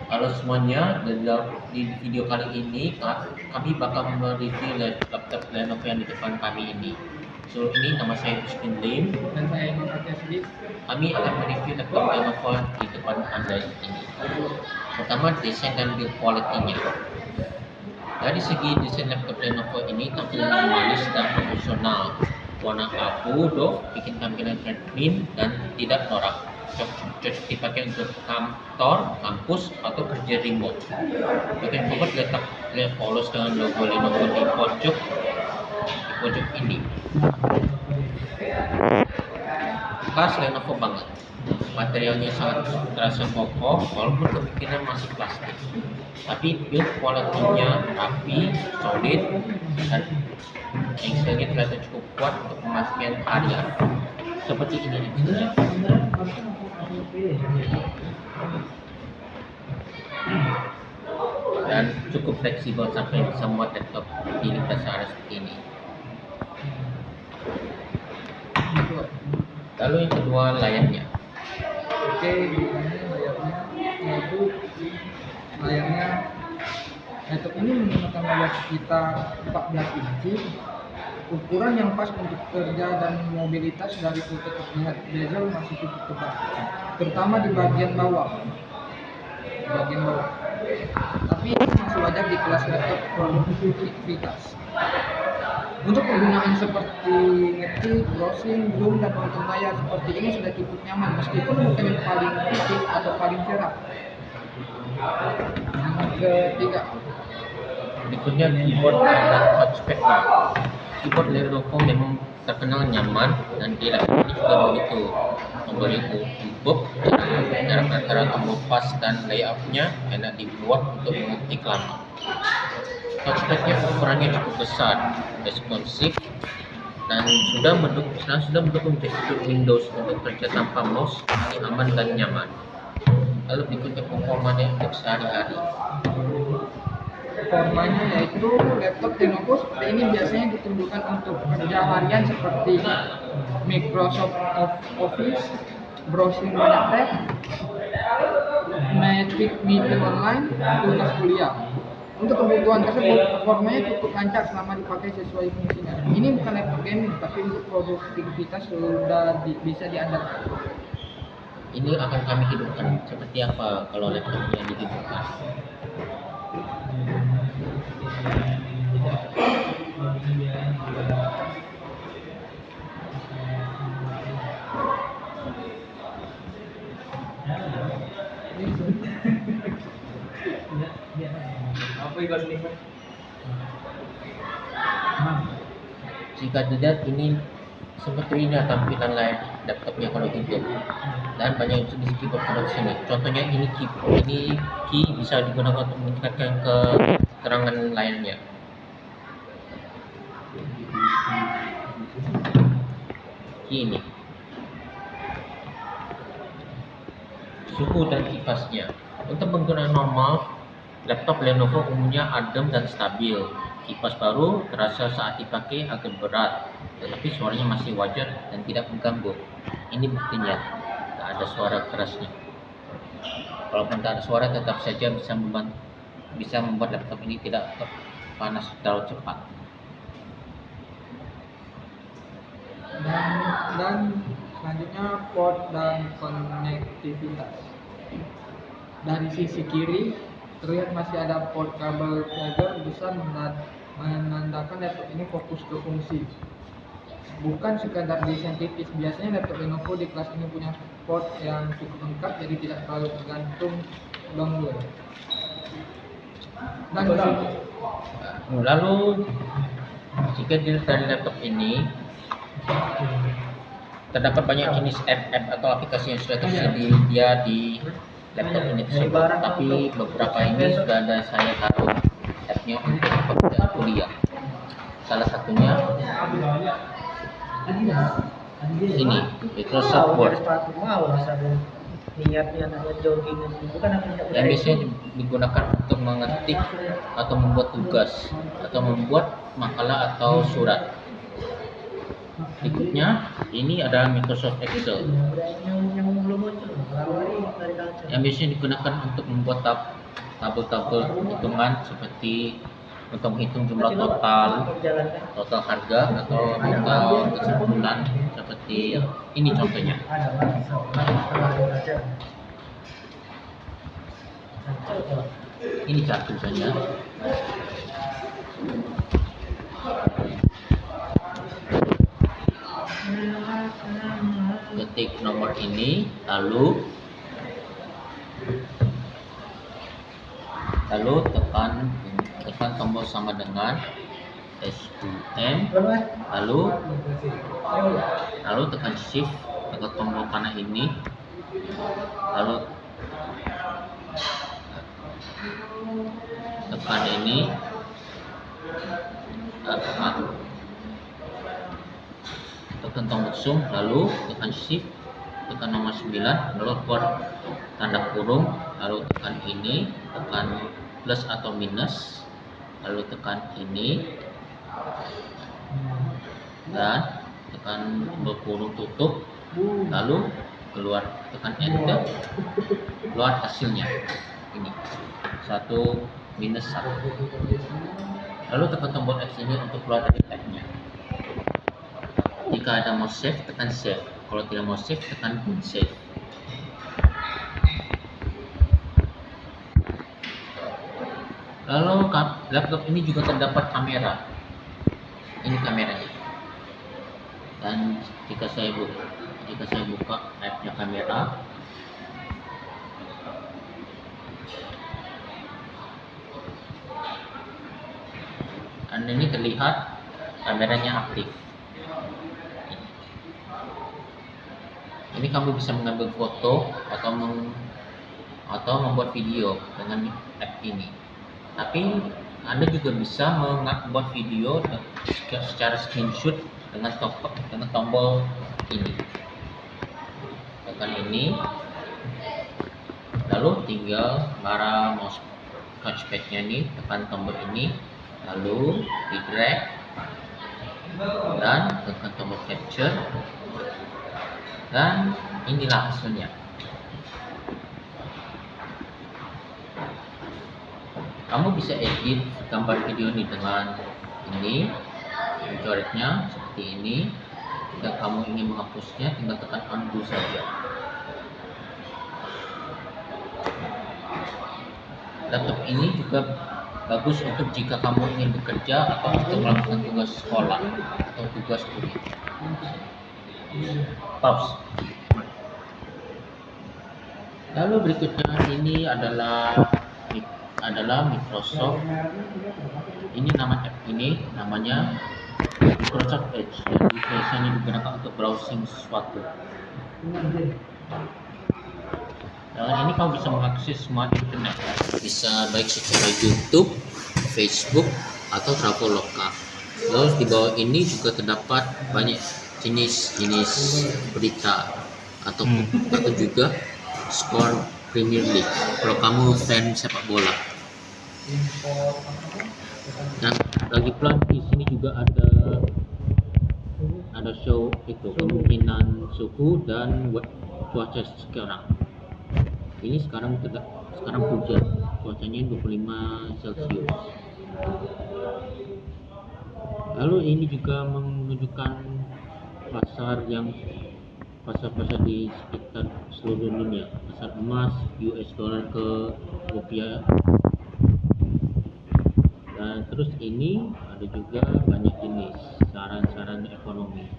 Halo semuanya, di video kali ini kami bakal mereview laptop Lenovo yang di depan kami ini. So ini nama saya Christian Lim. Dan saya Imam Atyasidi. Kami akan mereview laptop Lenovo di depan Anda ini. Pertama, desain dan build quality-nya. Dari segi desain laptop Lenovo ini tampil minimalis dan profesional. Warna abu doff bikin tampilan clean dan tidak norak. Cocok dipakai untuk kantor, kampus, atau kerja remote. Bagian cover letak polos dengan logo Lenovo di pojok ini. Khas Lenovo banget. Materialnya sangat terasa kokoh walaupun kemungkinan masih plastik. Tapi build quality-nya rapi, solid, dan engselnya terlihat cukup kuat untuk pemakaian harian. Seperti ini engselnya. Dan cukup fleksibel sampai bisa membuat laptop di lintas area seperti ini. Lalu yang kedua, layarnya. Oke, layarnya laptop ini menggunakan layar sekitar 14 inci, ukuran yang pas untuk kerja dan mobilitas. Dari foto terlihat bezel masih cukup tebal, terutama di bagian bawah. Tapi ini masih wajar di kelas laptop produktivitas. Untuk penggunaan seperti ngetik, browsing, zoom, dan nonton layar seperti ini sudah cukup nyaman, meskipun bukan yang paling tipis atau paling cerah. Yang ketiga, Berikutnya keyboard dan touchpad-nya. Keyboard Lenovo memang terkenal nyaman dan di laptop ini juga begitu, memberi empuk jarak antara tombol pas dan layout-nya enak dibuat untuk mengetik lama. Touchpad-nya ukurannya cukup besar, responsif, dan sudah mendukung tekstur Windows untuk kerja tanpa mouse, masih aman dan nyaman. Lalu berikutnya performanya untuk sehari-hari. performanya yaitu laptop Lenovo seperti ini biasanya ditunjukkan untuk kerja harian seperti Microsoft Office, browsing banyak tab, meeting online, tugas kuliah. Untuk kebutuhan tersebut, performanya cukup lancar selama dipakai sesuai fungsinya. Ini bukan laptop gaming, tapi untuk produktivitas sudah bisa diandalkan. Ini akan kami hidupkan. Seperti apa kalau laptopnya dihidupkan? Jika tidak, ini seperti ini tampilan layar laptopnya kalau hidup, dan banyak jenis keyboard pada sini. Contohnya ini key bisa digunakan untuk meningkatkan keterangan layarnya. Key ini. Suhu dan kipasnya. Untuk penggunaan normal, laptop Lenovo umumnya adem dan stabil. Kipas baru terasa saat dipakai agak berat, tetapi suaranya masih wajar dan tidak mengganggu. Ini buktinya, tak ada suara kerasnya. Walaupun tak ada suara, tetap saja bisa membuat laptop ini tidak panas terlalu cepat. Dan selanjutnya port dan konektivitas. Dari sisi kiri terlihat masih ada port kabel charger besar, menandakan laptop ini fokus ke fungsi, bukan sekadar desain tipis. Biasanya laptop Lenovo di kelas ini punya port yang cukup lengkap, jadi tidak terlalu tergantung dongle. Dan Lalu jika dilihat dari laptop ini, terdapat banyak jenis app atau aplikasi yang sudah tersedia di laptop ini tersebut, tapi beberapa ini sudah ada saya taruh app-nya untuk pekerjaan kuliah. Salah satunya ini, Microsoft Word, yang biasanya digunakan untuk mengetik atau membuat tugas atau membuat makalah atau surat. Berikutnya, ini adalah Microsoft Excel yang biasanya digunakan untuk membuat tabel-tabel hitungan seperti untuk menghitung jumlah total harga atau total kesimpulan seperti ini contohnya. Ini cara tulisannya. Ketik nomor ini, lalu tekan tombol sama dengan SUM, lalu tekan shift, tekan tombol panah ini, lalu tekan ini, tekan tombol zoom, lalu tekan shift, tekan nomor 9, lalu buat tanda kurung, lalu tekan ini, tekan plus atau minus, lalu tekan ini dan tekan tombol kurung tutup, lalu keluar, tekan enter, keluar hasilnya ini 1 minus 1, lalu tekan tombol X ini untuk keluar dari tabnya. Jika ada mau save, tekan save. Kalau tidak mau save, tekan save. Lalu laptop ini juga terdapat kamera. Ini kameranya. Dan jika saya buka app-nya kamera, dan ini terlihat kameranya aktif. Ini kamu bisa mengambil foto atau membuat video dengan app ini. Tapi Anda juga bisa membuat video secara screenshot dengan tombol ini. Tekan ini, lalu tinggal arah mouse touchpad-nya ini, tekan tombol ini, lalu di drag dan tekan tombol capture. Dan inilah hasilnya. Kamu bisa edit gambar video ini dengan ini, mencoretnya seperti ini. Jika kamu ingin menghapusnya, tinggal tekan undo saja. Laptop ini juga bagus untuk jika kamu ingin bekerja atau untuk melakukan tugas sekolah atau tugas kuliah. Pause. Lalu berikutnya ini adalah Microsoft. Ini nama app ini namanya Microsoft Edge dan biasanya digunakan untuk browsing sesuatu. Dan ini kamu bisa mengakses semua internet, bisa baik secara YouTube, Facebook, atau Traveloka. Lalu di bawah ini juga terdapat banyak jenis berita atau juga skor Premier League kalau kamu fan sepak bola. Dan lagi pula di sini juga ada show itu kemungkinan suhu dan cuaca sekarang. Ini sekarang hujan, cuacanya 25 Celcius. Lalu ini juga menunjukkan pasar di sekitar seluruh dunia, pasar emas, US dollar ke rupiah. Dan terus ini ada juga banyak jenis saran-saran ekonomi.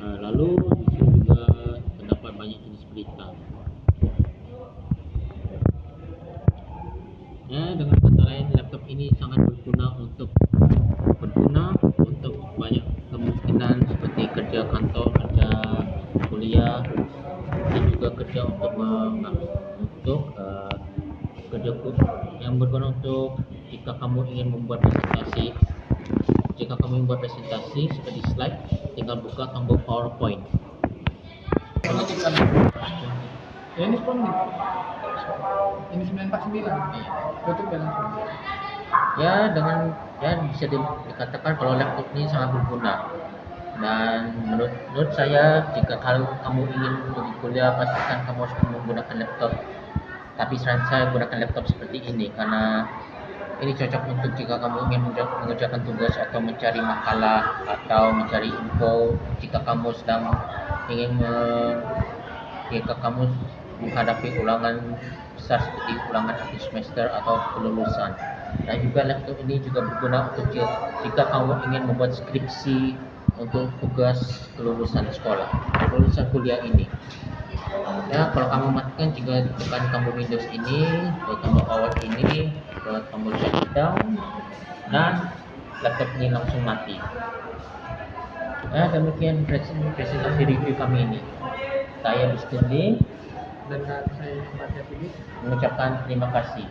Lalu di sini juga terdapat banyak jenis berita. Dengan kata lain, laptop ini sangat berguna untuk banyak kemungkinan seperti kerja kantor, kerja kuliah, dan juga kerja kerja yang berguna untuk jika kamu ingin membuat presentasi. Jika kamu membuat presentasi seperti slide, tinggal buka tombol PowerPoint. Ya, ini spon nih. Ini 949. Tutup ya langsung. Ya bisa dikatakan kalau laptop ini sangat berguna. Dan menurut saya, jika kamu ingin pergi kuliah, pastikan kamu harus menggunakan laptop Tapi saya gunakan laptop seperti ini karena ini cocok untuk jika kamu ingin mengerjakan tugas atau mencari makalah atau mencari info jika kamu sedang ingin jika kamu menghadapi ulangan besar seperti ulangan akhir semester atau kelulusan. Dan juga laptop ini juga berguna untuk jika kamu ingin membuat skripsi untuk tugas kelulusan sekolah, kelulusan kuliah ini. Ya, kalau kamu matikan jika tekan tombol Windows ini, tombol power ini, tombol shutdown, dan laptop ini langsung mati. Ya, demikian presentasi review kami ini. Saya Biskundi Dengan saya Fatya Sidik. mengucapkan terima kasih.